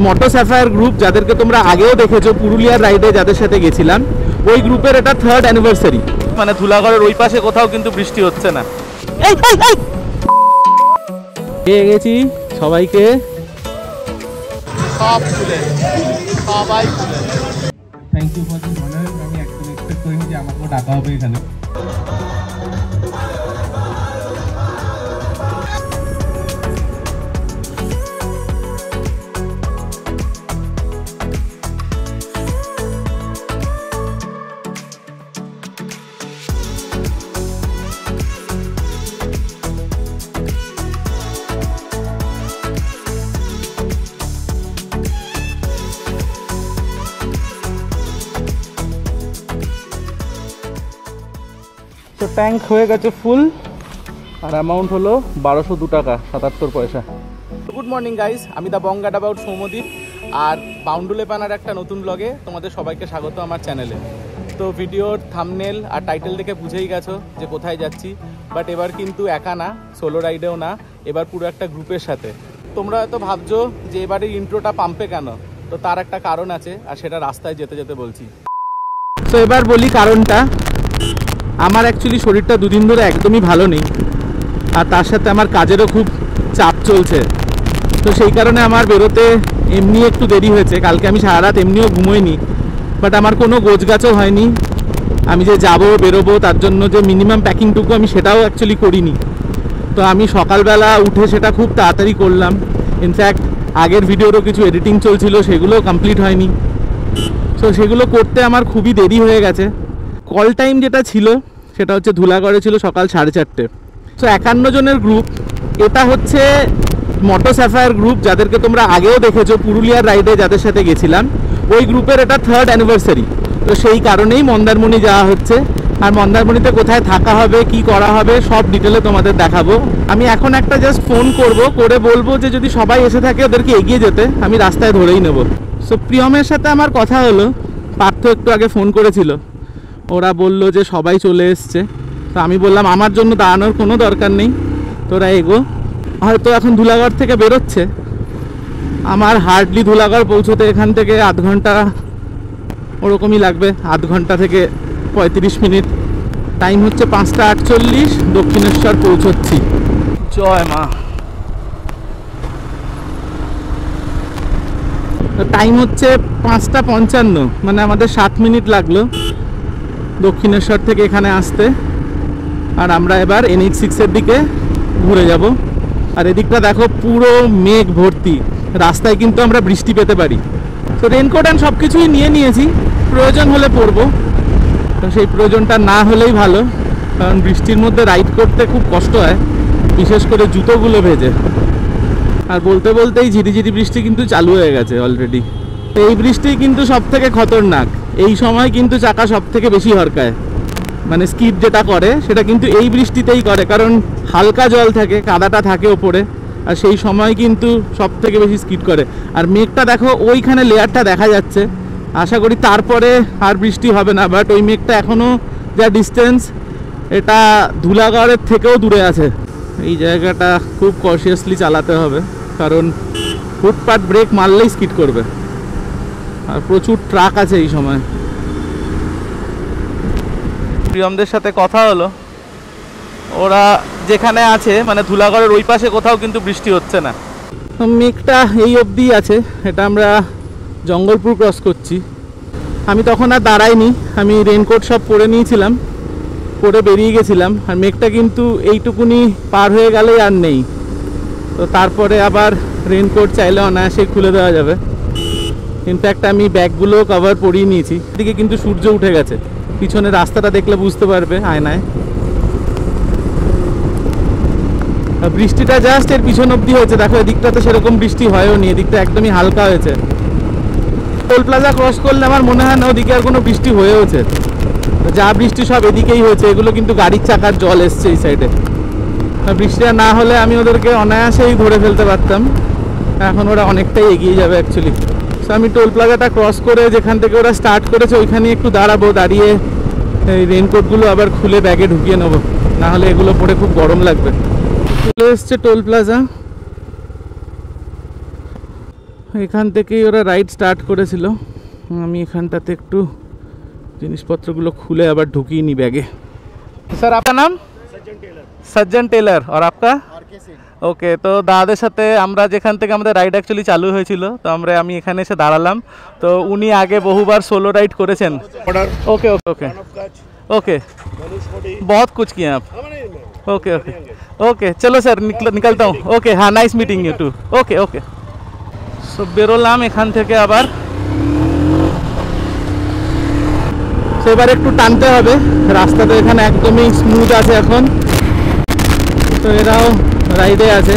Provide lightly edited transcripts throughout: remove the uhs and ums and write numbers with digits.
মোটো sapphire group, যাদেরকে তোমরা আগেও দেখেছো পুরুলিয়ার রাইডে যাদের সাথে গেছিলাম, ওই গ্রুপের এটা 3rd অ্যানিভার্সারি। মানে ধুলাগড়ের ওই পাশে কোথাও কিন্তু বৃষ্টি হচ্ছে না। পেয়ে গেছি সবাইকে, সব খুলে সবাই খুলে। Thank you for this honour. আমি একদম এক্সপেক্ট করিনি যে আমাকেও ডাকা হবে এখানে। তো ট্যাঙ্ক হয়ে গেছে ফুল, আর অ্যামাউন্ট হলো 1202 টাকা 77 পয়সা। গুড মর্নিং গাইস, আমি দ্য বং অ্যাবাউট সৌমদীপ, আর বাউন্ডুলে পানার একটা নতুন ব্লগে তোমাদের সবাইকে স্বাগত আমার চ্যানেলে। তো ভিডিওর থাম্বনেল আর টাইটেল দেখে বুঝেই গেছো যে কোথায় যাচ্ছি, বাট এবার কিন্তু একা না, সোলো রাইডেও না, এবার পুরো একটা গ্রুপের সাথে। তোমরা হয়তো ভাবছো যে এবারের ইন্ট্রোটা পাম্পে কেন, তো তার একটা কারণ আছে, আর সেটা রাস্তায় যেতে যেতে বলছি। তো এবার বলি কারণটা। আমার অ্যাকচুয়ালি শরীরটা দুদিন ধরে একদমই ভালো নেই, আর তার সাথে আমার কাজেরও খুব চাপ চলছে। তো সেই কারণে আমার বেরোতে এমনি একটু দেরি হয়েছে। কালকে আমি সারা রাত এমনিও ঘুমোইনি, বাট আমার কোনো গোছগাছও হয়নি। আমি যে যাবো বেরোবো তার জন্য যে মিনিমাম প্যাকিংটুকু আমি সেটাও অ্যাকচুয়ালি করিনি। তো আমি সকালবেলা উঠে সেটা খুব তাড়াতাড়ি করলাম। ইনফ্যাক্ট আগের ভিডিওরও কিছু এডিটিং চলছিল, সেগুলোও কমপ্লিট হয়নি। তো সেগুলো করতে আমার খুবই দেরি হয়ে গেছে। কল টাইম যেটা ছিল সেটা হচ্ছে ধুলাগড়ে ছিল সকাল 4:30। তো 51 জনের গ্রুপ, এটা হচ্ছে মোটো স্যাফায়ার গ্রুপ, যাদেরকে তোমরা আগেও দেখেছো পুরুলিয়ার রাইডে যাদের সাথে গেছিলাম, ওই গ্রুপের এটা 3rd অ্যানিভার্সারি। তো সেই কারণেই মন্দারমণি যাওয়া হচ্ছে। আর মন্দারমণিতে কোথায় থাকা হবে, কি করা হবে, সব ডিটেলে তোমাদের দেখাবো। আমি এখন একটা জাস্ট ফোন করে বলবো যে যদি সবাই এসে থাকে ওদেরকে এগিয়ে যেতে, আমি রাস্তায় ধরেই নেব। সো প্রিয়মের সাথে আমার কথা হলো, পার্থ একটু আগে ফোন করেছিল, ওরা বলল যে সবাই চলে এসছে। তো আমি বললাম আমার জন্য দাঁড়ানোর কোনো দরকার নেই, তোরা এগো। হয়তো এখন ধুলাগড় থেকে বেরোচ্ছে, আমার হার্ডলি ধুলাগড় পৌঁছতে এখান থেকে আধ ঘন্টা ওরকমই লাগবে, আধ ঘন্টা থেকে 35 মিনিট। টাইম হচ্ছে 5:48, দক্ষিণেশ্বর পৌঁছচ্ছি। জয় মা। টাইম হচ্ছে 5:55, মানে আমাদের 7 মিনিট লাগলো দক্ষিণেশ্বর থেকে এখানে আসতে। আর আমরা এবার NH6-এর দিকে ঘুরে যাব। আর এদিকটা দেখো পুরো মেঘ ভর্তি, রাস্তায় কিন্তু আমরা বৃষ্টি পেতে পারি। তো রেনকোট অ্যান্ড সব কিছুই নিয়ে নিয়েছি, প্রয়োজন হলে পরবো। তো সেই প্রয়োজনটা না হলেই ভালো, কারণ বৃষ্টির মধ্যে রাইড করতে খুব কষ্ট হয়, বিশেষ করে জুতোগুলো ভেজে। আর বলতে বলতেই ঝিরিঝিরি বৃষ্টি কিন্তু চালু হয়ে গেছে অলরেডি। এই বৃষ্টি কিন্তু সব থেকে খতরনাক। এই সময় কিন্তু চাকা সব থেকে বেশি হরকায়, মানে স্কিড যেটা করে সেটা কিন্তু এই বৃষ্টিতেই করে, কারণ হালকা জল থাকে, কাদাটা থাকে ওপরে, আর সেই সময় কিন্তু সব থেকে বেশি স্কিড করে। আর মেঘটা দেখো, ওইখানে লেয়ারটা দেখা যাচ্ছে, আশা করি তারপরে আর বৃষ্টি হবে না। বাট ওই মেঘটা এখনও যা ডিস্টেন্স, এটা ধুলাগড়ের থেকেও দূরে আছে। এই জায়গাটা খুব কনসিয়াসলি চালাতে হবে, কারণ ফুটপাথ ব্রেক মারলেই স্কিড করবে, আর প্রচুর ট্রাক আছে এই সময়। প্রিয়মদের সাথে কথা হলো, ওরা যেখানে আছে মানে ধুলাগড়ের ওই পাশে কোথাও কিন্তু বৃষ্টি হচ্ছে না। মেঘটা এই অবধি আছে, এটা আমরা জঙ্গলপুর ক্রস করছি। আমি তখন আর দাঁড়াইনি, আমি রেনকোট সব পরে নিয়েছিলাম, পরে বেরিয়ে গেছিলাম। আর মেঘটা কিন্তু এইটুকুনি পার হয়ে গেলেই আর নেই। তো তারপরে আবার রেনকোট চাইলে অনায়াসে খুলে দেওয়া যাবে। ইনফ্যাক্ট আমি ব্যাগগুলো কভার পরিয়ে নিয়েছি। এদিকে কিন্তু সূর্য উঠে গেছে, পিছনে রাস্তাটা দেখলে বুঝতে পারবে আয়নায়। বৃষ্টিটা জাস্ট এর পিছন অবধি হয়েছে, দেখো এদিকটাতে সেরকম বৃষ্টি হয়ও নি, এদিকটা একদমই হালকা হয়েছে। টোল প্লাজা ক্রস করলে আমার মনে হয় না ওদিকে আর কোনো বৃষ্টি হয়েওছে। যা বৃষ্টি সব এদিকেই হয়েছে, এগুলো কিন্তু গাড়ির চাকার জল এসছে এই সাইডে। বৃষ্টিটা না হলে আমি ওদেরকে অনায়াসেই ধরে ফেলতে পারতাম, এখন ওরা অনেকটাই এগিয়ে যাবে অ্যাকচুয়ালি। সো আমি টোল প্লাজাটা ক্রস করে যেখান থেকে ওরা স্টার্ট করেছে ওইখানে একটু দাঁড়াবো, দাঁড়িয়ে এই রেনকোটগুলো আবার খুলে ব্যাগে ঢুকিয়ে নেবো, নাহলে এগুলো পরে খুব গরম লাগবে। চলে এসছে টোল প্লাজা। এখান থেকেই ওরা রাইড স্টার্ট করেছিল। আমি এখানটাতে একটু জিনিসপত্রগুলো খুলে আবার ঢুকিয়ে নি ব্যাগে। স্যার আপনার নাম? সজ্জন টেলর। আর আপনার? ওকে, তো দাদাদের সাথে আমরা যেখান থেকে আমাদের রাইড অ্যাকচুয়ালি চালু হয়েছিল, তো আমি এখানে এসে দাঁড়ালাম। তো উনি আগে বহুবার সোলো রাইড করেছেন। ওকে ওকে ওকে ओके, बहुत कुछ किया आप। ओके ओके ओके, चलो सर निकलता हूँ। ओके, हाँ, nice meeting you too. Okay okay. So बेरोलाम एखान থেকে আবার। সো এবার একটু টানতে হবে, রাস্তা তো এখানে একদমই স্মুথ আছে এখন। তো এরাও রাইডে আছে,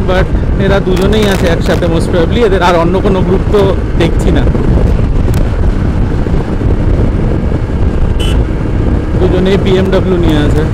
বাট এরা দুজনেই আছে একসাথে মোস্ট প্রবাবলি। এদের আর অন্য কোনো গ্রুপ তো দেখছি না, দুজনেই BMW নিয়ে আছে।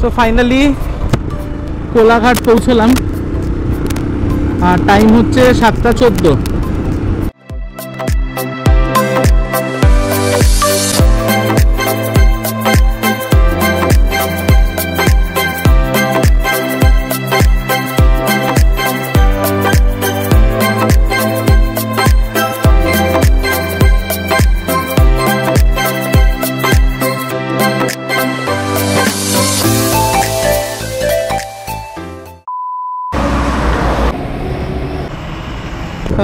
তো ফাইনালি কোলাঘাট পৌঁছলাম, আর টাইম হচ্ছে 7:14।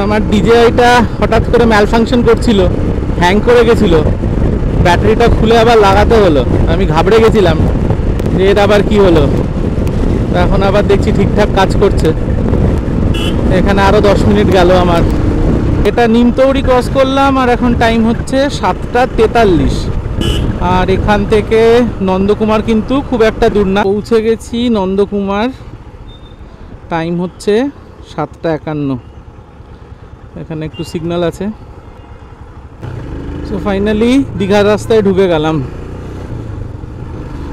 আমার ডিজেআইটা হঠাৎ করে ম্যাল ফাংশন করছিল, হ্যাং করে গেছিলো, ব্যাটারিটা খুলে আবার লাগাতে হলো। আমি ঘাবড়ে গেছিলাম যে এটা আবার কি হলো। এখন আবার দেখছি ঠিকঠাক কাজ করছে। এখানে আরও 10 মিনিট গেল আমার। এটা নিমতৌড়ি ক্রস করলাম, আর এখন টাইম হচ্ছে 7:43। আর এখান থেকে নন্দকুমার কিন্তু খুব একটা দূর না। পৌঁছে গেছি নন্দকুমার, টাইম হচ্ছে 7:51। এখানে একটু সিগন্যাল আছে। সো ফাইনালি দীঘার রাস্তায় ঢুকে গেলাম,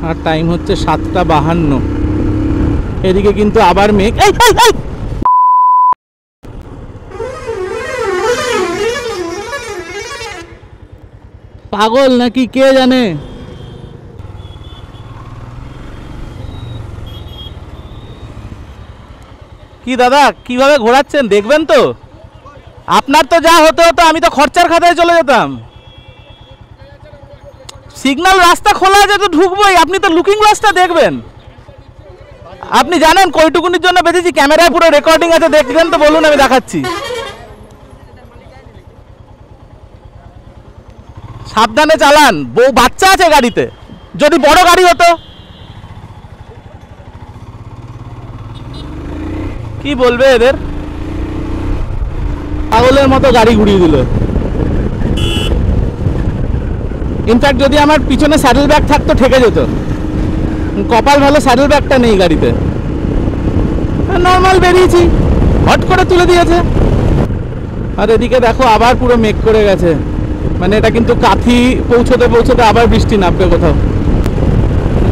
আর টাইম হচ্ছে 7:52। এদিকে কিন্তু আবার মেঘ। পাগল নাকি কে জানে। কি দাদা, কিভাবে ঘোরাচ্ছেন দেখবেন তো? আপনার তো যা হতে হতো, আমি তো খরচার খাতায় চলে যেতাম। সিগন্যাল রাস্তা খোলা আছে তো ঢুকবোই, আপনি তো লুকিং গ্লাসটা দেখবেন। আপনি জানেন কয়টুকুনির জন্য বেঁচেছি? ক্যামেরায় পুরো রেকর্ডিং আছে, দেখবেন তো বলুন, আমি দেখাচ্ছি। সাবধানে চালান, বউ বাচ্চা আছে গাড়িতে, যদি বড় গাড়ি হতো। কি বলবে এদের, পাগলের মতো গাড়ি ঘুরিয়ে দিল। ইনফ্যাক্ট যদি আমার পিছনে স্যাডেল ব্যাগ থাকতো ঠেকে যেত। কপাল ভালো স্যাডেল ব্যাগটা নেই গাড়িতে। নর্মাল বেরিয়েছি, হট করে তুলে দিয়েছে। আর এদিকে দেখো আবার পুরো মেঘ করে গেছে, মানে এটা কিন্তু কাথি পৌঁছতে পৌঁছতে আবার বৃষ্টি নামবে কোথাও।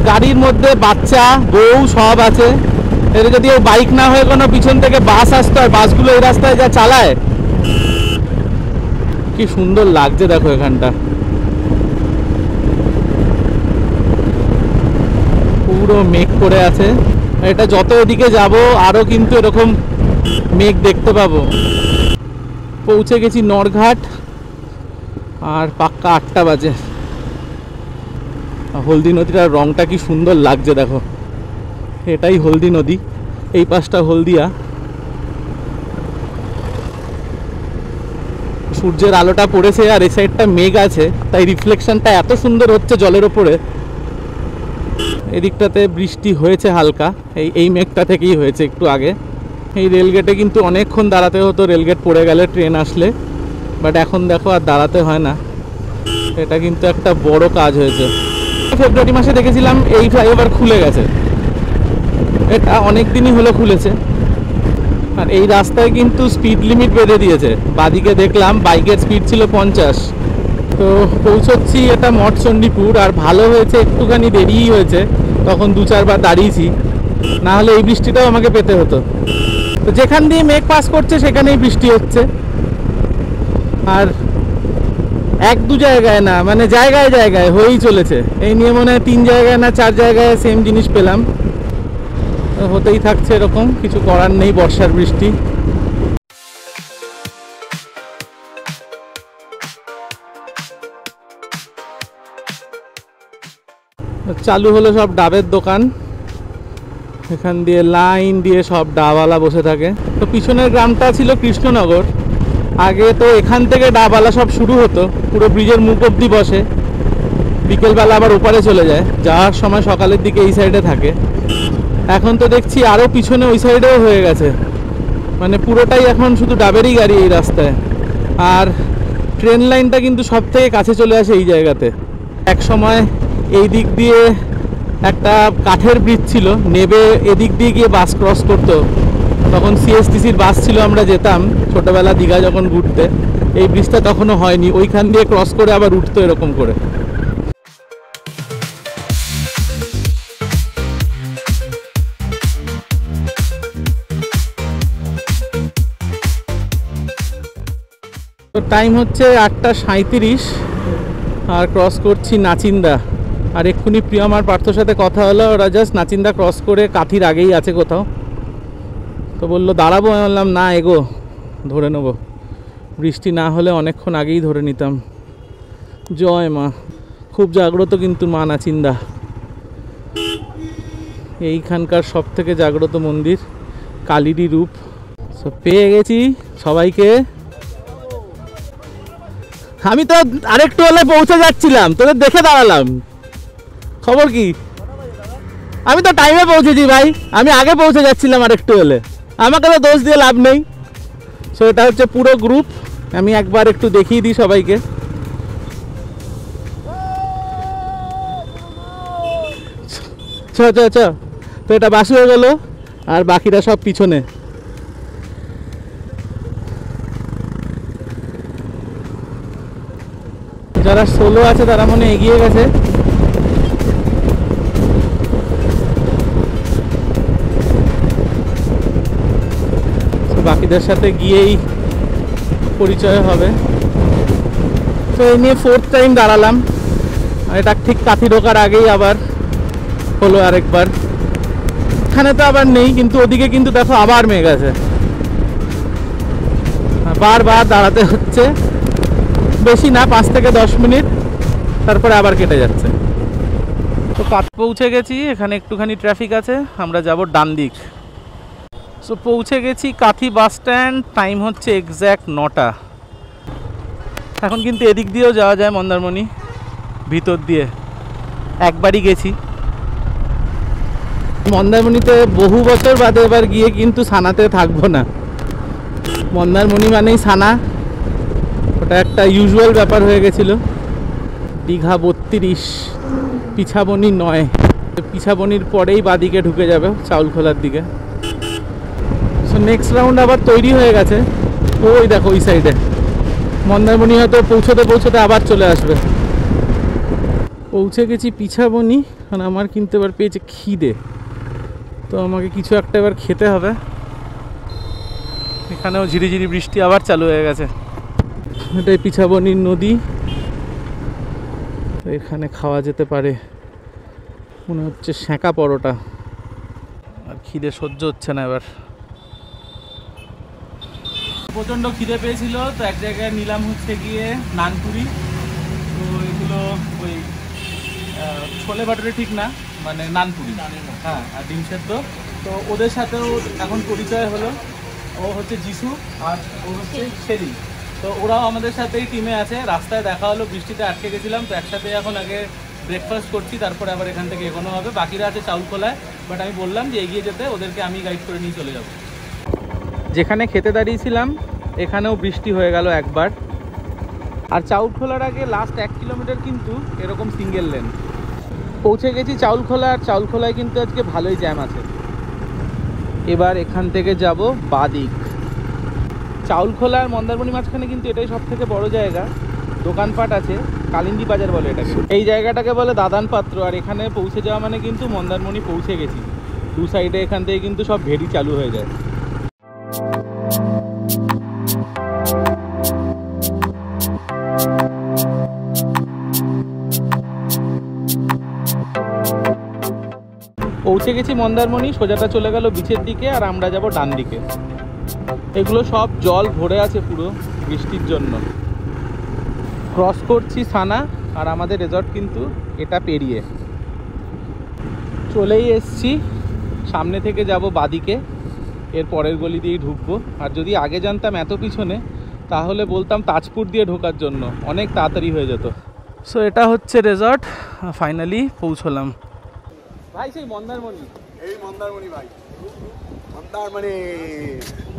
গাড়ির মধ্যে বাচ্চা বউ সব আছে। এটা যদি বাইক না হয়ে কোনো পিছন থেকে বাস আসতে হয়, বাসগুলো এই রাস্তায় যা চালায়, কি সুন্দর লাগছে দেখো এখানটা। পুরো মেঘ করে আছে। এটা যত এদিকে যাব আরো কিন্তু এরকম মেঘ দেখতে পাবো। পৌঁছে গেছি নরঘাট, আর পাক্কা 8টা বাজে। হলদি নদীটার রংটা কি সুন্দর লাগছে দেখো। এটাই হলদি নদী, এই পাশটা হলদিয়া। সূর্যের আলোটা পড়েছে, আর এই সাইডটা মেঘ আছে, তাই রিফ্লেকশনটা এত সুন্দর হচ্ছে জলের ওপরে। এদিকটাতে বৃষ্টি হয়েছে হালকা, এই মেঘটা থেকেই হয়েছে একটু আগে। এই রেলগেটে কিন্তু অনেকক্ষণ দাঁড়াতে হতো, রেলগেট পড়ে গেলে ট্রেন আসলে, বাট এখন দেখো আর দাঁড়াতে হয় না। এটা কিন্তু একটা বড় কাজ হয়েছে। ফেব্রুয়ারি মাসে দেখেছিলাম এই ফ্লাইওভার খুলে গেছে, এটা অনেক দিনই হলো খুলেছে। আর এই রাস্তায় কিন্তু স্পিড লিমিট বেঁধে দিয়েছে। বাদিকে দেখলাম বাইকের স্পিড ছিল 50। তো পৌঁছচ্ছি এটা মঠচণ্ডীপুর। আর ভালো হয়েছে একটুখানি দেরিই হয়েছে, তখন 2-4 বার দাঁড়িয়েছি, না হলে এই বৃষ্টিটাও আমাকে পেতে হতো। তো যেখান দিয়ে মেঘ পাস করছে সেখানেই বৃষ্টি হচ্ছে। আর 1-2 জায়গায় না, মানে জায়গায় জায়গায় হয়েই চলেছে। এই নিয়ে মনে হয় 3 জায়গায় না 4 জায়গায় সেম জিনিস পেলাম। হতেই থাকছে এরকম, কিছু করার নেই, বর্ষার বৃষ্টি। চালু হলো সব ডাবের দোকান, এখান দিয়ে লাইন দিয়ে সব ডাবওয়ালা বসে থাকে। তো পিছনের গ্রামটা ছিল কৃষ্ণনগর। আগে তো এখান থেকে ডাবওয়ালা সব শুরু হতো, পুরো ব্রিজের মুখ অব্দি বসে, বিকেলবেলা আবার ওপারে চলে যায়, যাওয়ার সময় সকালের দিকে এই সাইডে থাকে। এখন তো দেখছি আরও পিছনে ওই সাইডেও হয়ে গেছে, মানে পুরোটাই এখন শুধু ডাবেরই গাড়ি এই রাস্তায়। আর ট্রেন লাইনটা কিন্তু সব থেকে কাছে চলে আসে এই জায়গাতে। এক সময় এই দিক দিয়ে একটা কাঠের ব্রিজ ছিল, নেবে এদিক দিয়ে গিয়ে বাস ক্রস করতো। তখন সিএসটিসির বাস ছিল, আমরা যেতাম ছোটোবেলা দীঘা যখন ঘুরতে। এই ব্রিজটা তখনও হয়নি, ওইখান দিয়ে ক্রস করে আবার উঠতো এরকম করে। তো টাইম হচ্ছে 8:37 আর ক্রস করছি নাচিন্দা। আর এক্ষুনি প্রিয়ম আর পার্থর সাথে কথা হলো, ওরা জাস্ট নাচিন্দা ক্রস করে কাঠির আগেই আছে কোথাও। তো বললো দাঁড়াবো, আমি বললাম না এগো, ধরে নেবো। বৃষ্টি না হলে অনেকক্ষণ আগেই ধরে নিতাম। জয় মা, খুব জাগ্রত কিন্তু মা নাচিন্দা, এইখানকার সব থেকে জাগ্রত মন্দির, কালীরই রূপ। সো পেয়ে গেছি সবাইকে। আমি তো আরেকটু হলে পৌঁছে যাচ্ছিলাম, তোদের দেখে দাঁড়ালাম। খবর কি? আমি তো টাইমে পৌঁছেছি ভাই, আমি আগে পৌঁছে যাচ্ছিলাম আরেকটু হলে, আমাকে তো দোষ দিয়ে লাভ নেই। সো এটা হচ্ছে পুরো গ্রুপ, আমি একবার একটু দেখিয়ে দিই সবাইকে। চ চ চ। তো এটা বাসু হয়ে গেল, আর বাকিরা সব পিছনে। যারা সোলো আছে তারা মনে এগিয়ে গেছে। বাকিদের সাথে গিয়েই পরিচয় হবে। তো এই নিয়ে 4th টাইম দাঁড়ালাম। আর এটা ঠিক কাঠি ঢোকার আগেই আবার হলো আরেকবার। এখানে তো আবার নেই, কিন্তু ওদিকে কিন্তু দেখো আবার মেঘ আছে, বারবার দাঁড়াতে হচ্ছে। বেশি না, 5 থেকে 10 মিনিট, তারপরে আবার কেটে যাচ্ছে। তো পৌঁছে গেছি, এখানে একটুখানি ট্রাফিক আছে, আমরা যাব ডান দিক। সো পৌঁছে গেছি কাথি বাস স্ট্যান্ড, টাইম হচ্ছে এক্স্যাক্ট 9টা। এখন কিন্তু এদিক দিয়েও যাওয়া যায় মন্দারমণি, ভিতর দিয়ে একবারই গেছি। মন্দারমণিতে বহু বছর বাদে এবার গিয়ে কিন্তু সানাতে থাকবো না। মন্দারমণি মানেই সানা, ওটা একটা ইউজুয়াল ব্যাপার হয়ে গেছিলো। দীঘা 32, পিছাবনি 9। পিছাবনির পরেই বাদিকে ঢুকে যাবে চাউলখোলার দিকে। সো নেক্সট রাউন্ড আবার তৈরি হয়ে গেছে, ওই দেখো ওই সাইডে। মন্দারমণি হয়তো পৌঁছতে পৌঁছতে আবার চলে আসবে। পৌঁছে গেছি পিছাবনি, আর আমার কিন্তু এবার পেয়েছে খিদে, তো আমাকে কিছু একটা এবার খেতে হবে। এখানেও ঝিরিঝিরি বৃষ্টি আবার চালু হয়ে গেছে। এটাই পিছাবনির নদী, তো এখানে খাওয়া যেতে পারে মনে হচ্ছে সেঁকা পরোটা। আর খিদে সহ্য হচ্ছে না এবার, প্রচণ্ড খিদে পেয়েছিল। তো এক জায়গায় নিলাম হচ্ছে গিয়ে নানপুরি। তো এগুলো ওই ছোলে বাটুরে ঠিক না, মানে নানপুরি, হ্যাঁ, আর ডিম সেদ্ধ। তো ওদের সাথেও এখন পরিচয় হলো, ও হচ্ছে যিশু আর ও হচ্ছে শেরি। তো ওরাও আমাদের সাথেই টিমে আছে। রাস্তায় দেখা হলো, বৃষ্টিতে আটকে গেছিলাম, তো একসাথে এখন আগে ব্রেকফাস্ট করছি, তারপরে আবার এখান থেকে এগোনো হবে। বাকিরা আছে চাউলখোলায়, বাট আমি বললাম যে এগিয়ে যেতে, ওদেরকে আমি গাইড করে নিয়ে চলে যাব। যেখানে খেতে দাঁড়িয়েছিলাম এখানেও বৃষ্টি হয়ে গেল একবার। আর চাউলখোলার আগে লাস্ট 1 কিলোমিটার কিন্তু এরকম সিঙ্গেল লেন। পৌঁছে গেছি চাউলখোলা, আর চাউলখোলায় কিন্তু আজকে ভালোই জ্যাম আছে। এবার এখান থেকে যাব বাদিক। চাউলখোলা আর মন্দারমণি মাঝখানে কিন্তু এটাই সব থেকে বড় জায়গা, দোকানপাট আছে, কালিন্দী বাজার বলে এটাকে। এই জায়গাটাকে বলে দাদান পাত্র। আর এখানে পৌঁছে যাওয়া মানে কিন্তু মন্দারমণি পৌঁছে গেছি। দু সাইডে এখান থেকে কিন্তু সব ভেড়ি চালু হয়ে যায়। পৌঁছে গেছি মন্দারমণি, সোজাটা চলে গেল বিচের দিকে আর আমরা যাব ডান দিকে। এগুলো সব জল ভরে আছে পুরো বৃষ্টির জন্য। ক্রস করছি সানা, আর আমাদের রিসর্ট কিন্তু এটা পেরিয়ে চলেই এসছি। সামনে থেকে যাব বাদিকে, এর পরের গলি দিয়েই ঢুকবো। আর যদি আগে জানতাম এত পিছনে, তাহলে বলতাম তাজপুর দিয়ে ঢোকার জন্য, অনেক তাড়াতাড়ি হয়ে যেত। সো এটা হচ্ছে রিসর্ট, ফাইনালি পৌঁছলাম। ভাই সেই মন্দারমণি, এই মন্দারমণি ভাই, মন্দারমণি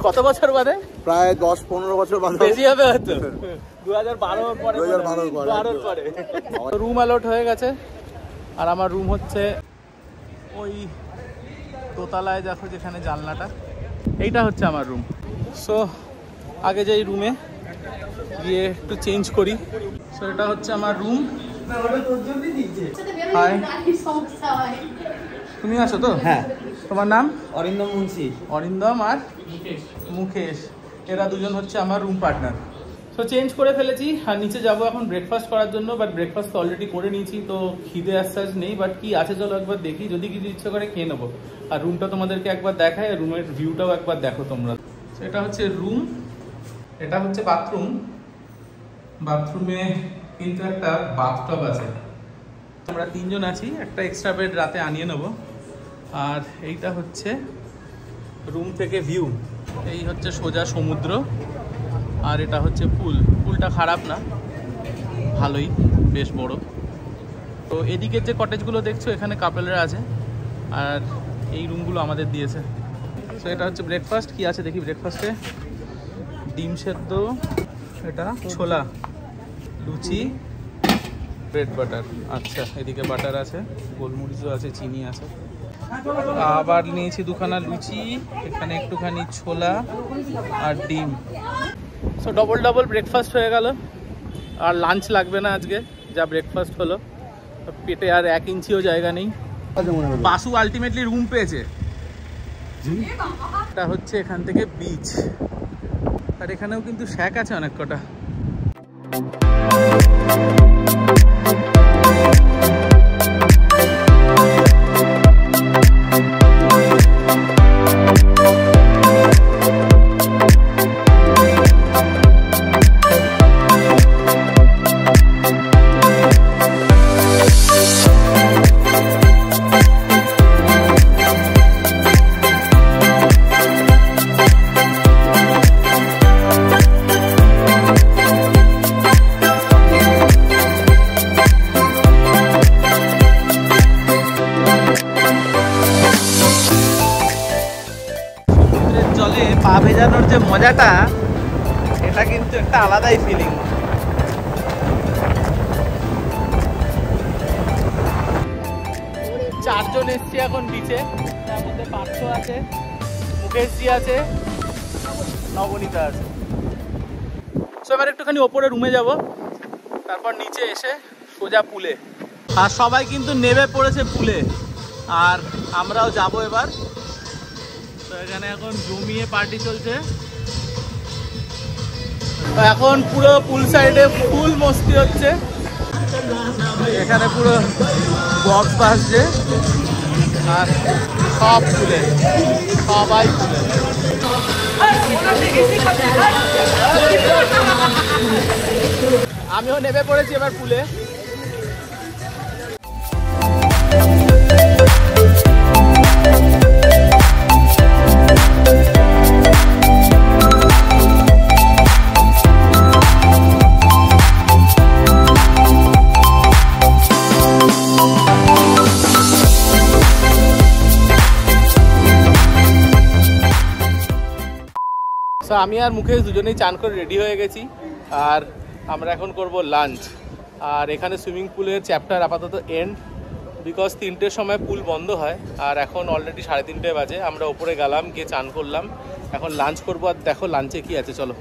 কত বছর বাদে? প্রায় 10-15 বছর বাদে, বেশি হবে হয়তো। 2012 পরে, 2012 পরে। রুম অ্যালট হয়ে গেছে। আর আমার রুম হচ্ছে ওই দোতলায়, দেখো যেখানে জানলাটা, এইটা হচ্ছে আমার রুম। সো আগে যাই রুমে, গিয়ে একটু চেঞ্জ করি। সো এটা হচ্ছে আমার রুম। হাই, তুমি আছো তো? হ্যাঁ। তোমার নাম? অরিন্দম মুন্সি। অরিন্দম আর মুকেশ, এরা দুজন হচ্ছে আমার রুম পার্টনার। তো চেঞ্জ করে ফেলেছি আর নিচে যাব এখন ব্রেকফাস্ট করার জন্য। বাট ব্রেকফাস্ট তো অলরেডি করে নিয়েছি, তো খিদে আসতে নেই। বাট কি আছে চলো একবার দেখি, যদি কিছু ইচ্ছে করে খেয়ে নেবো। আর রুমটা তোমাদেরকে একবার দেখায়, আর রুমের ভিউটাও একবার দেখো তোমরা। এটা হচ্ছে রুম, এটা হচ্ছে বাথরুম। বাথরুমে কিন্তু একটা বাথটব আছে। আমরা 3 জন আছি, একটা এক্সট্রা বেড রাতে আনিয়ে নেবো। আর এইটা হচ্ছে রুম থেকে ভিউ, এই হচ্ছে সোজা সমুদ্র। আর এটা হচ্ছে পুল। পুলটা খারাপ না, ভালোই, বেশ বড়। তো এদিকের যে কটেজগুলো দেখছো, এখানে কাপেলরা আছে। আর এই রুমগুলো আমাদের দিয়েছে। তো এটা হচ্ছে ব্রেকফাস্ট। কি আছে দেখি ব্রেকফাস্টে? ডিম সেদ্ধ, এটা ছোলা, লুচি, ব্রেড বাটার। আচ্ছা, এদিকে বাটার আছে, গোলমরিচও আছে, চিনি আছে। আবার নিয়েছি 2খানা লুচি, এখানে একটুখানি ছোলা আর ডিম। সো ডবল ব্রেকফাস্ট হয়ে গেল। আর লাঞ্চ লাগবে না আজকে, যা ব্রেকফাস্ট হলো। পেটে আর 1 ইঞ্চিও জায়গা নেই। বাসু আলটিমেটলি রুম পেয়েছে। এটা হচ্ছে এখান থেকে বিচ। আর এখানেও কিন্তু শ্যাক আছে অনেক কটা। জলে পা ভেজানোর যে মজাটা, এটা কিন্তু একটা আলাদাই ফিলিং। 4 জন এসছি এখন বিচে। তার মধ্যে পার্থ আছে, মুকেশজি আছে, নবনীতা আছে। সো এবার একটুখানি ওপরে রুমে যাব, তারপর নিচে এসে সোজা পুলে। আর সবাই কিন্তু নেমে পড়েছে পুলে, আর আমরাও যাব এবার। তো এখানে এখন জমিয়ে পার্টি চলছে। এখন পুরো পুল সাইডে ফুল মস্তি হচ্ছে। এখানে পুরো বক্স বাজছে, আর সব ফুলে, সবাই ফুলে। আমিও নেমে পড়েছি এবার পুলে। সো আমি আর মুকেশ দুজনেই চান করে রেডি হয়ে গেছি। আর আমরা এখন করব লাঞ্চ। আর এখানে সুইমিং পুলের চ্যাপ্টার আপাতত এন্ড। বিকজ 3টের সময় পুল বন্ধ হয়, আর এখন অলরেডি 3:30 বাজে। আমরা ওপরে গেলাম, গিয়ে চান করলাম, এখন লাঞ্চ করবো। আর দেখো লাঞ্চে কি আছে, চলো।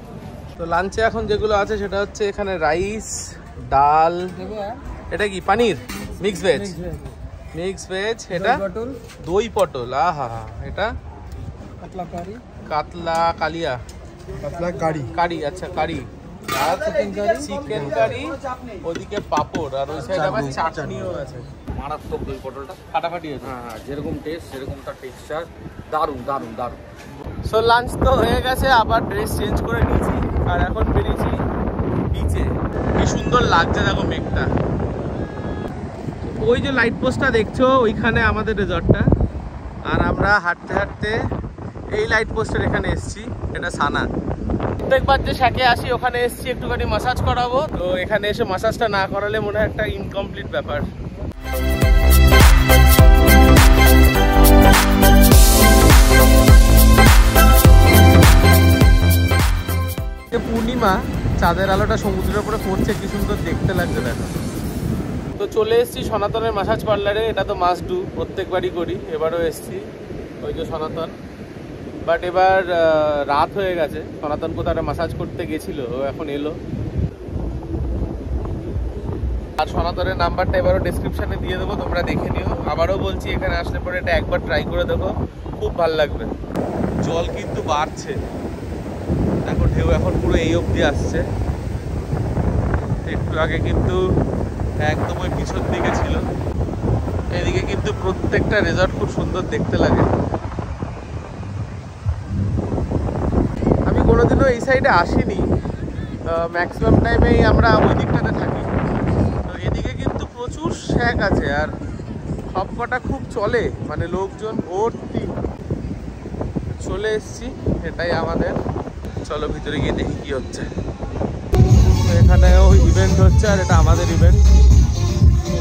তো লাঞ্চে এখন যেগুলো আছে সেটা হচ্ছে এখানে রাইস, ডাল, এটা কি পানির মিক্স ভেজ, এটা দই পটল, আহা, এটা কাতলা কালিয়া, কারি, আচ্ছা কারি, আর চিকেন কারি, ওদিকে পাপড়, আর ওই সাইডে আবার চাটনিও আছে। মারাত্মক দই পটলটা ফাটাফাটি আছে। হ্যাঁ, যেরকম টেস্ট সেরকম তার টেক্সচার, দারুণ দারুণ দারুণ। সো লাঞ্চ তো হয়ে গেছে, আবার ড্রেস চেঞ্জ করে নিয়েছি, আর এখন বেরিয়েছি বিচে। কি সুন্দর লাগছে দেখো মেঘটা। ওই যে লাইট পোস্টটা দেখছো, ওইখানে আমাদের রিসর্টটা, আর আমরা হাঁটতে হাঁটতে এই লাইট পোস্টের এখানে এসছি। এটা সানা। প্রত্যেকবার যে শাকে আসি ওখানে এসছি একটুখানি মাসাজ করাবো, তো এখানে এসে মাসাজটা না করালে মনে হয় একটা ইনকমপ্লিট ব্যাপার। পূর্ণিমা, চাঁদের আলোটা সমুদ্রের উপরে পড়ছে, কি সুন্দর দেখতে লাগছে দেখো। তো চলে এসেছি সনাতনের মাসাজ পার্লারে। এটা তো মাস্ট ডু, প্রত্যেকবারই করি, এবারও এসেছি। ওই যে সনাতন, বাট এবার রাত হয়ে গেছে। সনাতন কোথাও মাসাজ করতে গেছিল, ও এখন এলো। আর সনাতনের নাম্বারটা এবারও ডেসক্রিপশানে দিয়ে দেবো, তোমরা দেখে নিও। আবারও বলছি, এখানে আসলে পরে এটা একবার ট্রাই করে দেখো, খুব ভালো লাগবে। জল কিন্তু বাড়ছে দেখো, ঢেউ এখন পুরো এই অবধি আসছে। একটু আগে কিন্তু একদম ওই পিছন দিকে ছিল। এদিকে কিন্তু প্রত্যেকটা রিসর্ট খুব সুন্দর দেখতে লাগে। আমি কোনোদিনও এই সাইডে আসিনি, ম্যাক্সিমাম টাইমেই আমরা ওই দিকটাতে থাকি। তো এদিকে কিন্তু প্রচুর শ্যাক আছে, আর সব কটা খুব চলে, মানে লোকজন ভর্তি। চলে এসছি, এটাই আমাদের। চলো ভিতরে গিয়ে দেখি কি হচ্ছে। এখানেও ইভেন্ট হচ্ছে, আর এটা আমাদের ইভেন্ট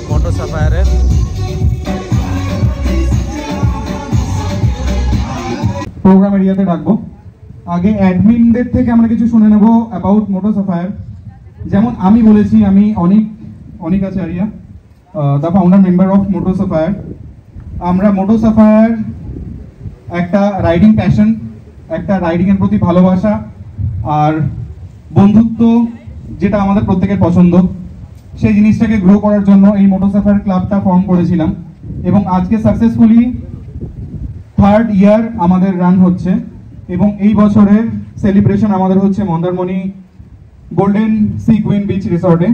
মোটো সাফায়ারের। প্রোগ্রাম এরিয়াতে ডাকবো। আগে অ্যাডমিনদের থেকে আমরা কিছু শুনে নেব অ্যাবাউট মোটো সাফায়ার। যেমন আমি বলেছি, আমি Anik Acharya, the founder member of Moto Sapphire. আমরা মোটো সাফায়ার একটা রাইডিং প্যাশন, একটা রাইডিংয়ের প্রতি ভালোবাসা আর বন্ধুত্ব, যেটা আমাদের প্রত্যেকের পছন্দ, সেই জিনিসটাকে গ্রো করার জন্য এই মোটো সাফায়ার ক্লাবটা ফর্ম করেছিলাম। এবং আজকে সাকসেসফুলি 3rd ইয়ার আমাদের রান হচ্ছে, এবং এই বছরের সেলিব্রেশন আমাদের হচ্ছে Mandarmani golden sea queen beach রিসর্টে।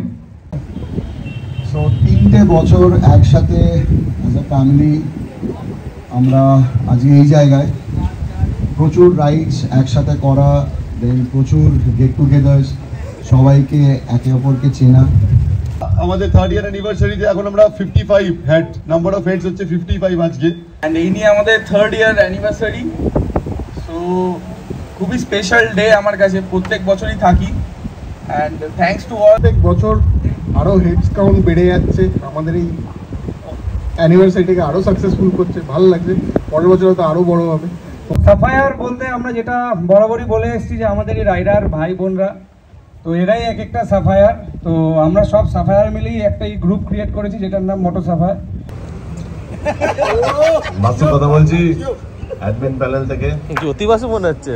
সো 3টে বছর একসাথে অ্যাজ এ ফ্যামিলি আমরা আজকে এই জায়গায়, প্রচুর রাইডস একসাথে করা, দেন প্রচুর গেট টুগেদার্স, সবাইকে একে অপরকে চেনা। আমাদের 3rd ইয়ার অ্যানিভার্সারিতে এখন আমরা 55 হেড, নাম্বার অফ হেডস হচ্ছে 55 আজকে। অ্যান্ড এই নিয়ে আমাদের 3rd ইয়ার অ্যানিভার্সারি। সো খুবই স্পেশাল ডে আমার কাছে, প্রত্যেক বছরই থাকি। And thanks to all. প্রত্যেক বছর আরও হেডস কাউন্ট বেড়ে যাচ্ছে, আমাদের এই অ্যানিভার্সারিটাকে আরও সাকসেসফুল করছে, ভালো লাগছে। পরের বছর হয়তো আরও বড় হবে। সাফায়ার বলতে আমরা যেটা বরাবরই বলে এসেছি যে আমাদের এই রাইডার ভাই বোনরা, তো এরাই এক একটা সাফায়ার। তো আমরা সব সাফায়ার মিলেই একটা এই গ্রুপ ক্রিয়েট করেছি, যেটার নাম মোটো সাফায়ার। বাসু কথা বলছি, অ্যাডমিন প্যানেল থেকে। জ্যোতি বাসু মনে হচ্ছে।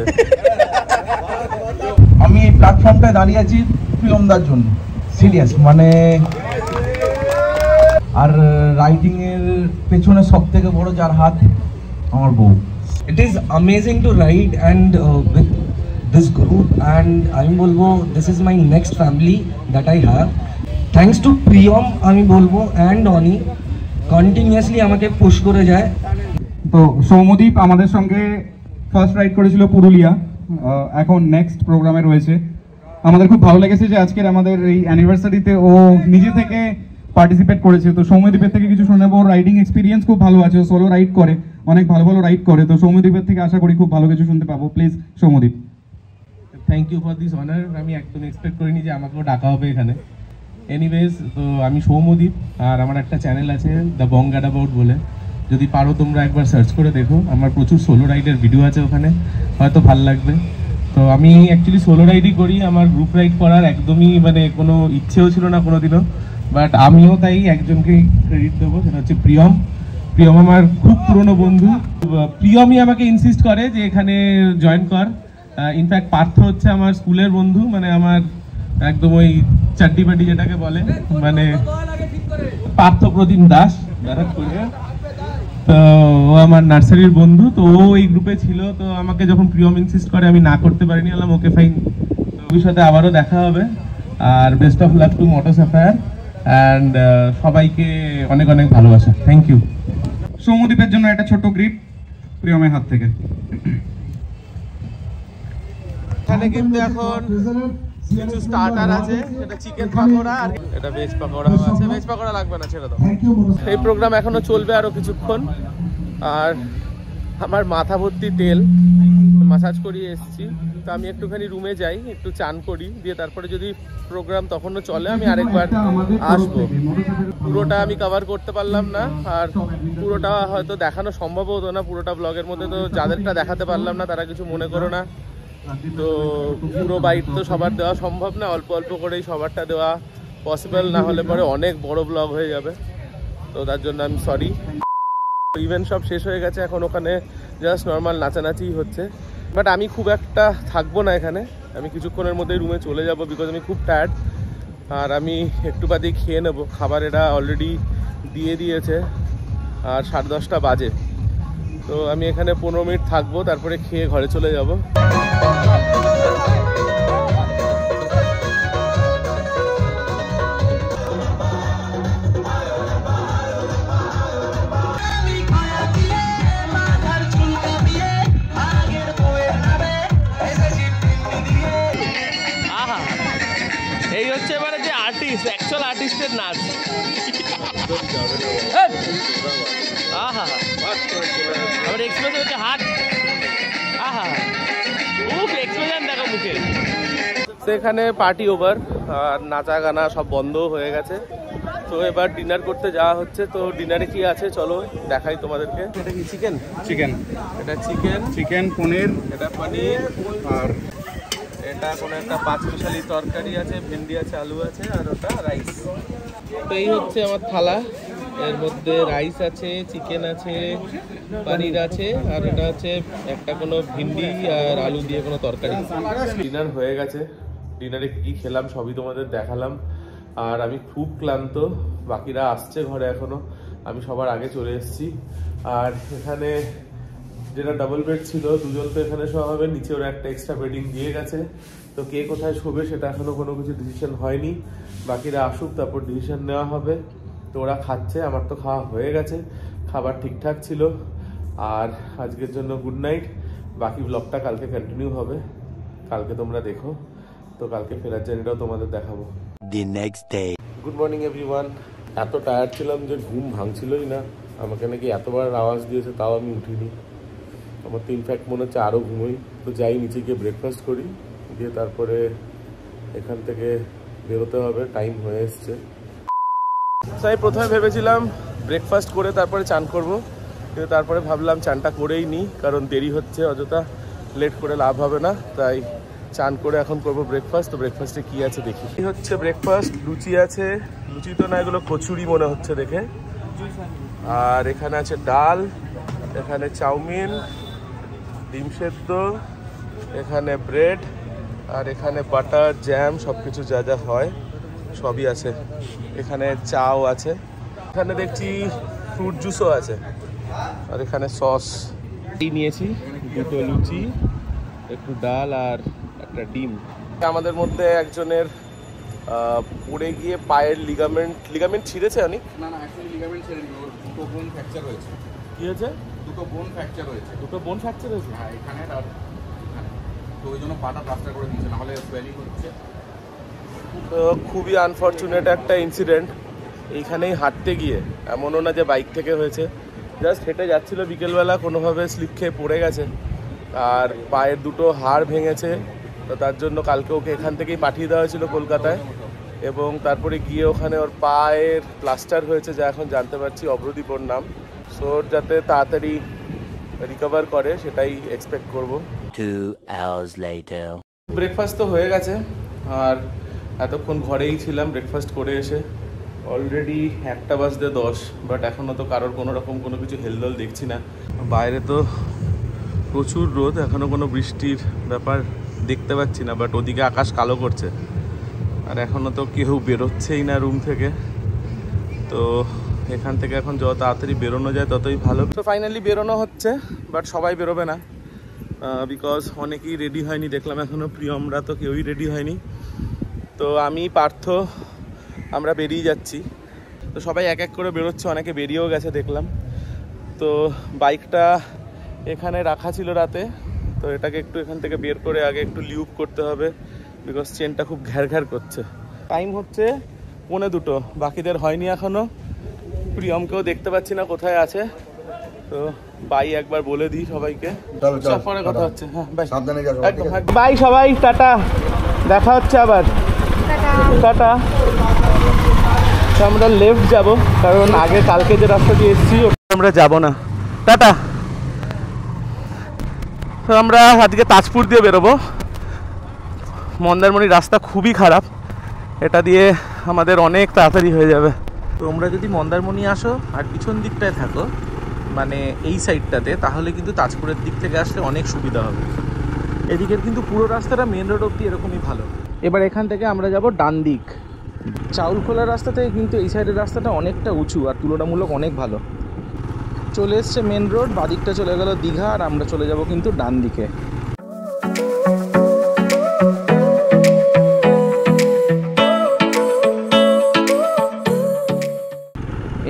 আমি এই প্ল্যাটফর্মটায় দাঁড়িয়ে আছি ফিল্মদার জন্য, সিরিয়াস মানে। আর রাইডিং এর পেছনে সব থেকে বড় যার হাত, আমার বউ। It is amazing to ride and with this group, and আমি বলবো this is my next family that I have. Thanks to Priyam আমি বলবো, অ্যান্ড অনি, কন্টিনিউয়াসলি আমাকে পুশ করে যায়। তো সৌমদীপ আমাদের সঙ্গে ফার্স্ট রাইড করেছিল পুরুলিয়া, এখন নেক্সট প্রোগ্রামে রয়েছে। আমাদের খুব ভালো লেগেছে যে আজকের আমাদের এই অ্যানিভার্সারিতে ও নিজে থেকে পার্টিসিপেট করেছে। তো সৌম্যদীপের থেকে কিছু শুনে নেবো। রাইডিং এক্সপিরিয়েন্স খুব ভালো আছে, ও সোলো রাইড করে, অনেক ভালো ভালো রাইড করে। তো সৌম্যদীপের থেকে আশা করি খুব ভালো কিছু শুনতে পাবো। Please Soumyadeep. Thank you for this honour. আমি একদম এক্সপেক্ট করিনি যে আমাকেও ডাকা হবে এখানে। এনিওয়েজ, তো আমি সৌম্যদীপ, আর আমার একটা চ্যানেল আছে দ্য বং গ্যাডাবাউট বলে। যদি পারো তোমরা একবার সার্চ করে দেখো, আমার প্রচুর সোলো রাইডের ভিডিও আছে ওখানে, হয়তো ভাল লাগবে। তো আমি অ্যাকচুয়ালি সোলো রাইডই করি, আমার গ্রুপ রাইড করার একদমই মানে কোনো ইচ্ছেও ছিল না কোনোদিনও। বাট আমিও তাই একজনকে ক্রেডিট দেবো, সেটা হচ্ছে প্রিয়ম। প্রিয়ম আমার খুব পুরনো বন্ধু। প্রিয়মই আমাকে ইনসিস্ট করে যে এখানে জয়েন কর। ইনফ্যাক্ট পার্থ হচ্ছে আমার স্কুলের বন্ধু, মানে আমার একদম ওই চাড্ডি বাড্ডি যেটাকে বলে, মানে পার্থ প্রতিম দাস তো ও আমার নার্সারির বন্ধু। তো ও এই গ্রুপে ছিল, তো আমাকে যখন প্রিয়ম ইনসিস্ট করে আমি না করতে পারিনি, বললাম ওকে ফাইন, ভবিষ্যতে আবারও দেখা হবে। আর best of luck to Moto Sapphire and সবাইকে অনেক অনেক ভালোবাসা। Thank you. সৌমদীপের জন্য একটা ছোট্ট গ্রিপ প্রিয়মের হাত থেকে। এখানে কিন্তু এখন কিছু স্টার্টার আছে, এটা চিকেন পাকোড়া আর এটা ভেজ পাকোড়া আছে। ভেজ পাকোড়া লাগবে না, ছেড়ে দাও। এই প্রোগ্রাম এখনো চলবে আরো কিছুক্ষণ। আর আমার মাথা ভর্তি তেল, মাসাজ করিয়ে এসেছি, তো আমি একটুখানি রুমে যাই, একটু চান করি, দিয়ে তারপরে যদি প্রোগ্রাম তখনও চলে আমি আরেকবার আসবো। পুরোটা আমি কভার করতে পারলাম না, আর পুরোটা হয়তো দেখানো সম্ভব হতো না পুরোটা ব্লগের মধ্যে, তো যাদেরটা দেখাতে পারলাম না তারা কিছু মনে করো না। তো পুরো বাইট তো সবার দেওয়া সম্ভব না, অল্প অল্প করেই সবারটা দেওয়া পসিবল, না হলে পরে অনেক বড় ব্লগ হয়ে যাবে, তো তার জন্য আমি সরি। ইভেন্ট সব শেষ হয়ে গেছে, এখন ওখানে জাস্ট নর্মাল নাচানাচি হচ্ছে। বাট আমি খুব একটা থাকবো না এখানে, আমি কিছুক্ষণের মধ্যেই রুমে চলে যাব, বিকজ আমি খুব টায়ার্ড। আর আমি একটু বাদেই খেয়ে নেবো, খাবার এরা অলরেডি দিয়ে দিয়েছে, আর 10:30 বাজে। তো আমি এখানে 15 মিনিট থাকবো, তারপরে খেয়ে ঘরে চলে যাব। এই হচ্ছে এবারে যে আর্টিস্ট, অ্যাকচুয়াল আর্টিস্টের নাচ। আহা আমার এক্সপ্রেশন হচ্ছে হাত, আহা উফ এক্সপ্রেশন দেখো মুখে। সেখানে পার্টি ওভার, আর নাচা গানা সব বন্ধ হয়ে গেছে। তো এবার ডিনার করতে যাওয়া হচ্ছে। তো ডিনারে কি আছে চলো দেখাই তোমাদেরকে। এটা কি চিকেন? চিকেন, এটা চিকেন, চিকেন পনির, এটা পনির, আর এটা কোনো একটা 5 স্পেশালি তরকারি আছে, ভেন্ডি আছে, আলু আছে, আর ওটা রাইস। তো এই হচ্ছে আমার থালা, এর মধ্যে রাইস আছে, চিকেন আছে, পনির আছে, আর এটা হচ্ছে একটা কোনো ভিন্ডি আর আলু দিয়ে কোনো তরকারি। ডিনার হয়ে গেছে, ডিনারে কী খেলাম সবই তোমাদের দেখালাম। আর আমি খুব ক্লান্ত, বাকিরা আসছে ঘরে এখনো, আমি সবার আগে চলে এসেছি। আর এখানে যেটা ডাবল বেড ছিল, দুজন তো এখানে শোয়া হবে, নিচে ওরা একটা এক্সট্রা বেডিং দিয়ে গেছে। তো কে কোথায় শোবে সেটা এখনো কোনো কিছু ডিসিশন হয়নি, বাকিরা আসুক তারপর ডিসিশন নেওয়া হবে। তো ওরা খাচ্ছে, আমার তো খাওয়া হয়ে গেছে, খাবার ঠিকঠাক ছিল। আর আজকের জন্য গুড নাইট, বাকি ব্লগটা কালকে কন্টিনিউ হবে, কালকে তোমরা দেখো। তো কালকে ফেরার জার্নিটাও তোমাদের দেখাবো। The next day. Good morning everyone. এত টায়ার্ড ছিলাম যে ঘুম ভাঙছিলই না, আমাকে নাকি এতবার আওয়াজ দিয়েছে তাও আমি উঠিনি। আমার তো ইনফ্যাক্ট মনে হচ্ছে আরও ঘুমোই। তো যাই নিচে গিয়ে ব্রেকফাস্ট করি, দিয়ে তারপরে এখান থেকে বেরোতে হবে, টাইম হয়ে এসছে। তাই প্রথমে ভেবেছিলাম ব্রেকফাস্ট করে তারপরে চান করব, কিন্তু তারপরে ভাবলাম চানটা করেই নিই, কারণ দেরি হচ্ছে, অযথা লেট করে লাভ হবে না। তাই চান করে এখন করবো ব্রেকফাস্ট। তো ব্রেকফাস্টে কী আছে দেখি। এই হচ্ছে ব্রেকফাস্ট, লুচি আছে, লুচি তো না এগুলো কচুরি মনে হচ্ছে দেখে। আর এখানে আছে ডাল, এখানে চাউমিন, ডিম সেদ্ধ, এখানে ব্রেড, আর এখানে বাটার, জ্যাম, সব কিছু যা যা হয় সবই আছে। এখানে চাও আছে, এখানে দেখছি ফ্রুট জুসও আছে, আর এখানে সস। এই নিয়েছি দুটো লুচি, একটু ডাল আর একটা ডিম। আমাদের মধ্যে একজনের পড়ে গিয়ে পায়ের লিগামেন্ট ছিঁড়েছে অনেক। না অ্যাকচুয়ালি লিগামেন্ট ছেড়েনি, ওর দুটো বোন ফ্র্যাকচার হয়েছে। কি হয়েছে? দুটো বোন ফ্র্যাকচার হয়েছে। দুটো বোন ফ্র্যাকচার হয়েছে? হ্যাঁ, এখানে আর এখানে। তো ওই জন্য পাটা প্লাস্টার করে দিয়েছে, নাহলে সোয়েলিং হচ্ছে। তো খুবই আনফর্চুনেট একটা ইনসিডেন্ট। এইখানেই হাঁটতে গিয়ে, এমনও না যে বাইক থেকে হয়েছে, জাস্ট হেঁটে যাচ্ছিল বিকেলবেলা, কোনোভাবে স্লিপ খেয়ে পড়ে গেছে, আর পায়ের দুটো হাড় ভেঙেছে। তো তার জন্য কালকে ওকে এখান থেকেই পাঠিয়ে দেওয়া হয়েছিল কলকাতায়, এবং তারপরে গিয়ে ওখানে ওর পায়ের প্লাস্টার হয়েছে, যা এখন জানতে পারছি অভ্রদীপ ওর নাম। সো ওর যাতে তাড়াতাড়ি রিকভার করে সেটাই এক্সপেক্ট করব। 2 hours later. ব্রেকফাস্ট তো হয়ে গেছে, আর এতক্ষণ ঘরেই ছিলাম ব্রেকফাস্ট করে এসে। অলরেডি 1:10 বাট এখনও তো কারোর কোনো রকম কোনো কিছু হেলদোল দেখছি না। বাইরে তো প্রচুর রোদ, এখনও কোনো বৃষ্টির ব্যাপার দেখতে পাচ্ছি না, বাট ওদিকে আকাশ কালো করছে আর এখনও তো কেউ বেরোচ্ছেই না রুম থেকে। তো এখান থেকে এখন যত তাড়াতাড়ি বেরোনো যায় ততই ভালো। তো ফাইনালি বেরোনো হচ্ছে, বাট সবাই বেরোবে না বিকজ অনেকেই রেডি হয়নি দেখলাম, এখনও প্রিয়মরা তো কেউই রেডি হয়নি। তো আমি পার্থ আমরা বেরিয়ে যাচ্ছি। তো সবাই এক এক করে বেরোচ্ছে, অনেকে বেরিয়েও গেছে দেখলাম। তো বাইকটা এখানে রাখা ছিল রাতে, তো এটাকে একটু এখান থেকে বের করে আগে একটু লিউপ করতে হবে বিকজ চেনটা খুব ঘ্যার করছে। টাইম হচ্ছে 1:45, বাকিদের হয়নি এখনও। প্রিয়মকেও দেখতে পাচ্ছি না কোথায় আছে। তো বাই একবার বলে দিই সবাইকে, পরে কথা হচ্ছে। হ্যাঁ বাই, একদম বাই সবাই, টাটা, দেখা হচ্ছে আবার, টাটা। তো আমরা লেফট যাব কারণ আগে কালকে যে রাস্তা দিয়ে এসেছি আমরা যাব না, টাটা। তো আমরা আজকে তাজপুর দিয়ে বেরোবো। মন্দারমণির রাস্তা খুবই খারাপ, এটা দিয়ে আমাদের অনেক তাড়াতাড়ি হয়ে যাবে। তোমরা যদি মন্দারমণি আসো আর পিছন দিকটায় থাকো, মানে এই সাইডটাতে, তাহলে কিন্তু তাজপুরের দিক থেকে আসলে অনেক সুবিধা হবে। এদিকের কিন্তু পুরো রাস্তাটা মেন রোড অব্দি এরকমই ভালো। এবার এখান থেকে আমরা যাব ডান দিক। চাউলখোলার রাস্তা থেকে কিন্তু এই সাইডের রাস্তাটা অনেকটা উঁচু আর তুলনামূলক অনেক ভালো। চলে এসছে মেন রোড, বাদিকটা চলে গেল দীঘা, আর আমরা চলে যাব কিন্তু ডান দিকে।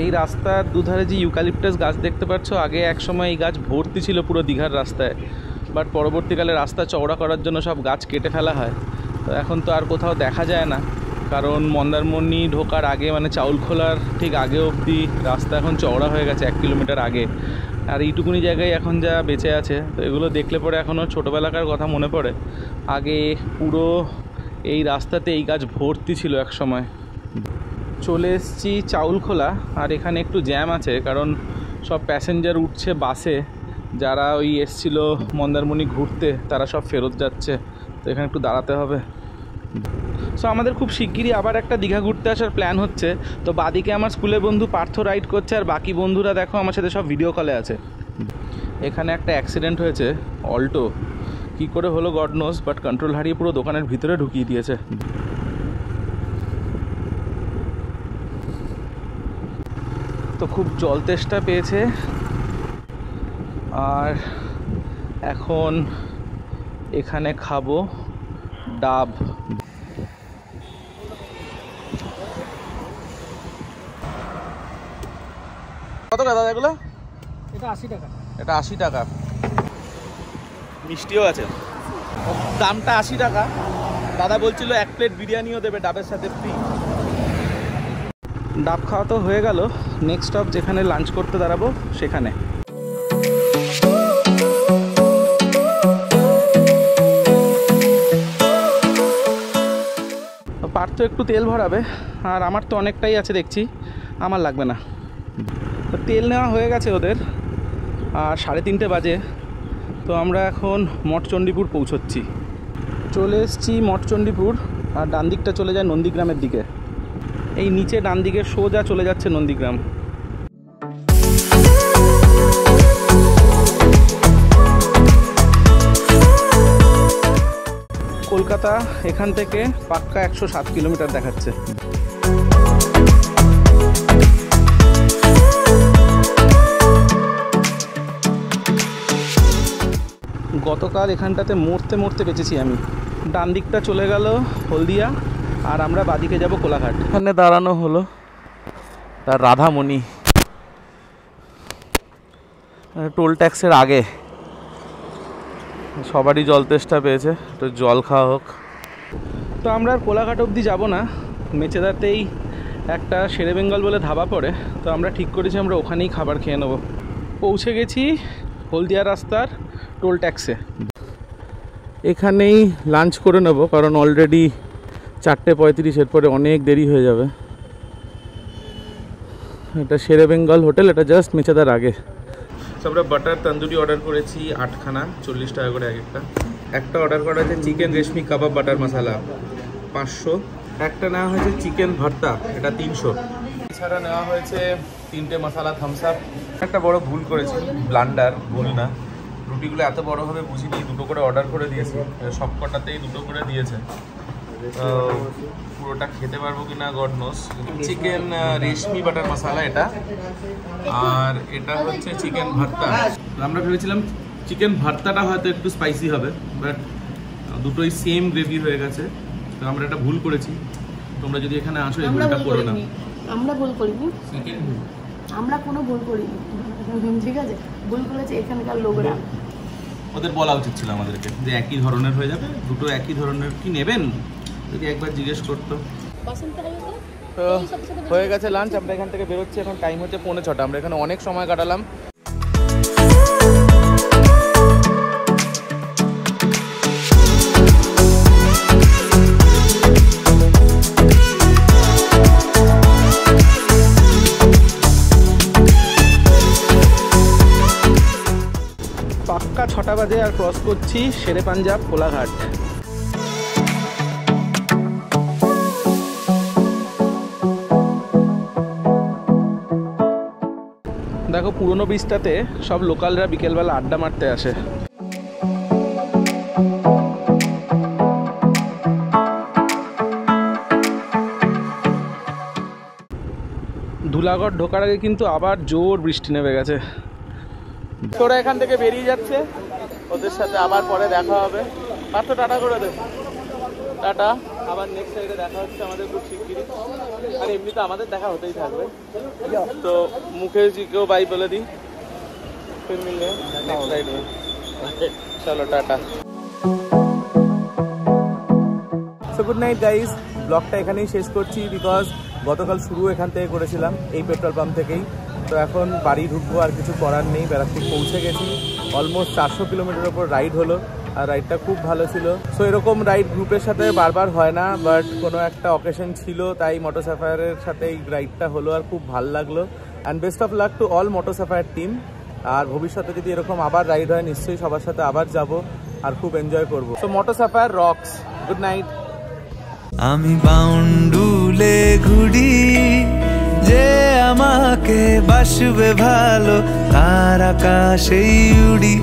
এই রাস্তার দুধারে যে ইউক্যালিপটাস গাছ দেখতে পাচ্ছ, আগে এক সময় এই গাছ ভর্তি ছিল পুরো দীঘার রাস্তায়, বাট পরবর্তীকালে রাস্তা চওড়া করার জন্য সব গাছ কেটে ফেলা হয়। তো এখন তো আর কোথাও দেখা যায় না, কারণ মন্দারমণি ঢোকার আগে মানে চাউলখোলার ঠিক আগে অবধি রাস্তা এখন চওড়া হয়ে গেছে 1 কিলোমিটার আগে, আর এইটুকুনি জায়গায় এখন যা বেঁচে আছে। তো এগুলো দেখলে পরে এখনও ছোটোবেলাকার কথা মনে পড়ে। আগে পুরো এই রাস্তাতে এই গাছ ভর্তি ছিল এক সময়। চলে এসেছি চাউলখোলা, আর এখানে একটু জ্যাম আছে কারণ সব প্যাসেঞ্জার উঠছে বাসে, যারা ওই এসছিল মন্দারমণি ঘুরতে তারা সব ফেরত যাচ্ছে, তো এখানে একটু দাঁড়াতে হবে। সো আমাদের খুব শিগগিরই আবার একটা দীঘা ঘুরতে আসার প্ল্যান হচ্ছে। তো বাদিকে আমার স্কুলের বন্ধু পার্থ রাইড করছে, আর বাকি বন্ধুরা দেখো আমার সাথে সব ভিডিও কলে আছে। এখানে একটা অ্যাক্সিডেন্ট হয়েছে, অল্টো, কী করে হলো গড নোজ, বাট কন্ট্রোল হারিয়ে পুরো দোকানের ভিতরে ঢুকিয়ে দিয়েছে। তো খুব জল তেষ্টা পেয়েছে, আর এখন এখানে খাবো ডাব। কত টাকা দাদা এগুলো? এটা 80 টাকা। এটা 80 টাকা, মিষ্টিও আছে। দামটা 80 টাকা। দাদা বলছিল 1 প্লেট বিরিয়ানিও দেবে ডাবের সাথে ফ্রি। ডাব খাওয়া তো হয়ে গেল, নেক্সট স্টপ যেখানে লাঞ্চ করতে দাঁড়াবো সেখানে। পার্থ একটু তেল ভরাবে, আর আমার তো অনেকটাই আছে দেখছি, আমার লাগবে না। তো তেল নেওয়া হয়ে গেছে ওদের, আর 3:30 বাজে। তো আমরা এখন মঠচণ্ডীপুর পৌঁছচ্ছি। চলে এসেছি মঠচণ্ডীপুর, আর ডান দিকটা চলে যায় নন্দীগ্রামের দিকে। এই নিচে ডান দিকে সোজা চলে যাচ্ছে নন্দীগ্রাম। কলকাতা এখান থেকে পাক্কা 107 কিলোমিটার দেখাচ্ছে। গতকাল এখানটাতে মরতে মরতে বেঁচেছি আমি। ডান দিকটা চলে গেল হলদিয়া, আর আমরা বাদিকে যাব কোলাঘাট। এখানে দাঁড়ানো হলো তার রাধামণি, টোল ট্যাক্সের আগে। সবারই জল তেষ্টা পেয়েছে, তো জল খাওয়া হোক। তো আমরা আর কোলাঘাট অবধি যাব না, মেচেদাতেই একটা শেরে বেঙ্গল বলে ধাবা পড়ে, তো আমরা ঠিক করেছি আমরা ওখানেই খাবার খেয়ে নেব। পৌঁছে গেছি হলদিয়া রাস্তার টোল ট্যাক্সে। এখানেই লাঞ্চ করে নেব, কারণ অলরেডি 4:35, এরপরে অনেক দেরি হয়ে যাবে। এটা শেরে বেঙ্গল হোটেল, এটা জাস্ট মেচেদার আগে। আমরা বাটার তন্দুরি অর্ডার করেছি 8খানা, 40 টাকা করে এক একটা। একটা অর্ডার করা হয়েছে চিকেন রেশমি কাবাব বাটার মশলা 500। একটা নেওয়া হয়েছে চিকেন ভর্তা, এটা 300। এছাড়া নেওয়া হয়েছে 3টে মশলা থামস আপ। একটা বড় ভুল করেছি, ব্লান্ডার, ভুল না, রুটিগুলো এত বড় হবে বুঝিনি, 2টো করে অর্ডার করে দিয়েছি, সব কটাতেই 2টো করে দিয়েছে। পুরোটা খেতে পারবো কিনা গড নোস। চিকেন রেশমি বাটার মশলা এটা, আর এটা হচ্ছে চিকেন ভর্তা। আমরা ভেবেছিলাম চিকেন ভর্তাটা হয়তো একটু স্পাইসি হবে, বাট দুটোই সেম গ্রেভি হয়ে গেছে। তো আমরা এটা ভুল করেছি, তোমরা যদি এখানে আসো এই ভুলটা করো না। আমরা ভুল করিনি, আমরা কোনো ভুল করিনি, ঠিক আছে? ভুল করেছে এখানকার লোকরা। ওদের বলা উচিত ছিল আমাদেরকে যে একই ধরনের হয়ে যাবে, দুটো একই ধরনের কি নেবেন যদি একবার জিজ্ঞেস করতো। তো হয়ে গেছে লাঞ্চ, আমরা এখান থেকে বেরোচ্ছি। এখন টাইম হচ্ছে 5:45। আমরা এখানে অনেক সময় কাটালাম। পাক্কা 6টা বাজে আর ক্রস করছি শেরে পাঞ্জাব কোলাঘাট। দেখো পুরনো ব্রিজটাতে সব লোকালরা বিকেলবেলা আড্ডা মারতে আসে। ধুলাগড় ঢোকার আগে কিন্তু আবার জোর বৃষ্টি নেমে গেছে। তোরা এখান থেকে বেরিয়ে যাচ্ছে, ওদের সাথে আবার পরে দেখা হবে। পার্থ টাটা করে দে। টাটা, আবার নেক্সট সাইডে দেখা হচ্ছে আমাদের খুব শিগগিরই। আর এমনি তো আমাদের দেখা হতেই থাকবে। তো মুখেশজিকেও বাই বলে দিই, ফির মিললে নেক্সট সাইড में। চলো tata. So good night guys, ব্লগটা এখানেই শেষ করছি, বিকজ গতকাল শুরু এখান থেকে করেছিলাম, এই পেট্রোল পাম্প থেকেই। তো এখন বাড়ি ঢুকবো, আর কিছু করার নেই। ব্যারাকপুর পৌঁছে গেছি, অলমোস্ট 400 কিলোমিটার ওপর রাইড হলো, আর রাইডটা খুব ভালো ছিল। সো এরকম রাইড গ্রুপের সাথে বারবার হয় না, বাট কোনো একটা অকেশন ছিল তাই মোটো সাফায়ারের সাথে এই রাইডটা হলো, আর খুব ভালো লাগলো। And best of luck to all Moto Sapphire team. আর ভবিষ্যতে যদি এরকম আবার রাইড হয় নিশ্চয়ই সবার সাথে আবার যাব আর খুব এনজয় করবো। সো মোটো সাফায়ার রকস। Good night. আমি বাউন্ডুলে ঘুরি, যে আমাকে বাসবে ভালো তার আকাশেই উড়ি।